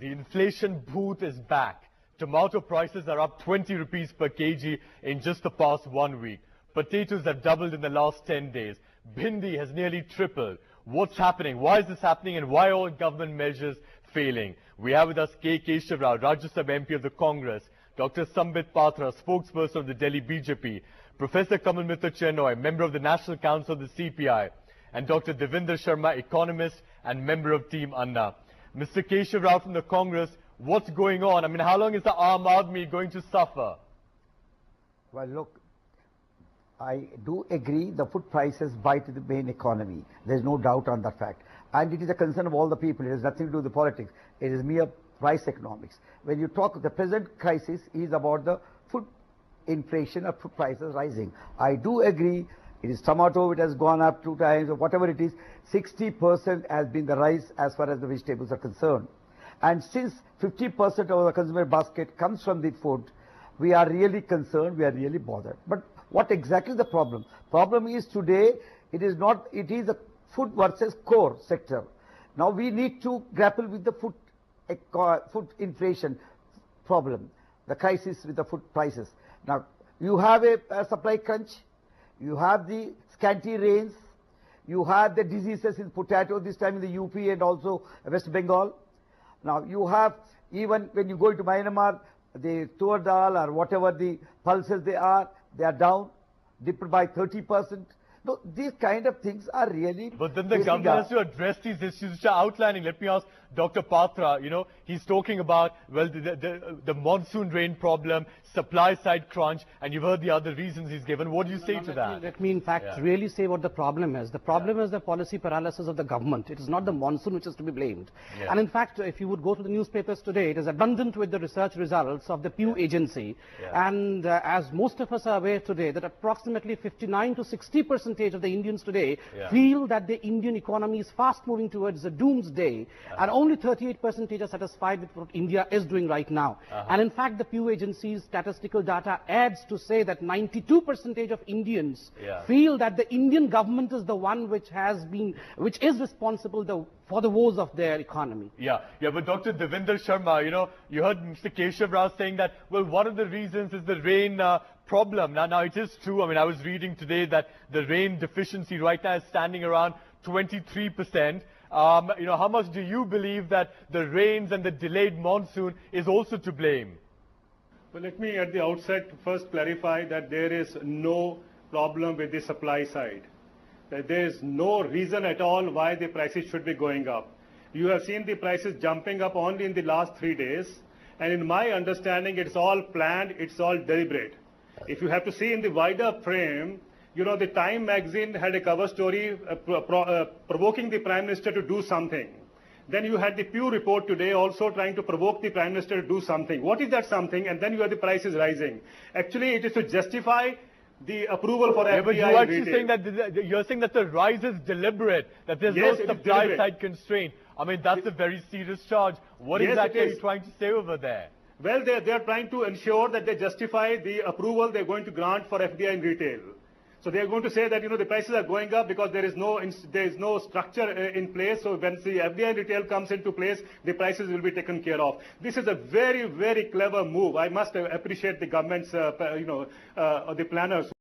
The inflation booth is back. Tomato prices are up 20 rupees per kg in just the past 1 week. Potatoes have doubled in the last 10 days. Bhindi has nearly tripled. What's happening? Why is this happening, and why are all government measures failing? We have with us K. Keshav Rao, Rajya Sabha MP of the Congress, Dr. Sambit Patra, spokesperson of the Delhi BJP, Professor Kamal Mitra Chernoy, member of the National Council of the CPI, and Dr. Devinder Sharma, economist and member of Team Anna. Mr. Keshav Rao from the Congress, what's going on? I mean, how long is the Aam Aadmi going to suffer? Well, look, I do agree the food prices bite the main economy. There's no doubt on that fact. And it is a concern of all the people. It has nothing to do with the politics. It is mere price economics. When you talk, the present crisis is about the food inflation or food prices rising. I do agree. It is tomato, it has gone up 2 times, or whatever it is. 60% has been the rise as far as the vegetables are concerned. And since 50% of the consumer basket comes from the food, we are really concerned, we are really bothered. But what exactly is the problem? Problem is today, it is a food versus core sector. Now we need to grapple with the food inflation problem, the crisis with the food prices. Now you have a supply crunch, you have the scanty rains, you have the diseases in potato, this time in the UP and also West Bengal. Now you have, even when you go into Myanmar, the tur dal or whatever the pulses they are down, dipped by 30%. No, these kind of things are really... But then the government has to address these issues which are outlining. Let me ask Dr. Patra, he's talking about, well, the monsoon rain problem, supply side crunch, and you've heard the other reasons he's given. What do you say to that? Let me in fact really say what the problem is. The problem is the policy paralysis of the government. It is not the monsoon which is to be blamed. And in fact, if you would go to the newspapers today, it is abundant with the research results of the Pew agency. And as most of us are aware today, that approximately 59 to 60% of the Indians today feel that the Indian economy is fast moving towards a doomsday, and only 38% are satisfied with what India is doing right now. And in fact, the Pew agency's statistical data adds to say that 92% of Indians feel that the Indian government is the one which is responsible for the woes of their economy. But Dr. Devinder Sharma, you heard Mr. Keshav Rao saying that, well, one of the reasons is the rain problem. Now it is true. I mean, I was reading today that the rain deficiency right now is standing around 23%. How much do you believe that the rains and the delayed monsoon is also to blame? Well, let me at the outset first clarify that there is no problem with the supply side. There is no reason at all why the prices should be going up. You have seen the prices jumping up only in the last 3 days, and in my understanding, it's all planned, it's all deliberate. If you have to see in the wider frame, the Time magazine had a cover story provoking the Prime Minister to do something. Then you had the Pew report today also trying to provoke the Prime Minister to do something. What is that something? And then you have the prices rising. Actually, it is to justify the approval for FDI. But you're actually saying that you're saying that the rise is deliberate, that there's no supply side constraint. I mean, that's a very serious charge. What exactly are you trying to say over there? Well, they are trying to ensure that they justify the approval they're going to grant for FDI in retail. So they are going to say that the prices are going up because there is no structure in place. So when the FDI in retail comes into place, the prices will be taken care of. This is a very, very clever move. I must appreciate the government's, the planners.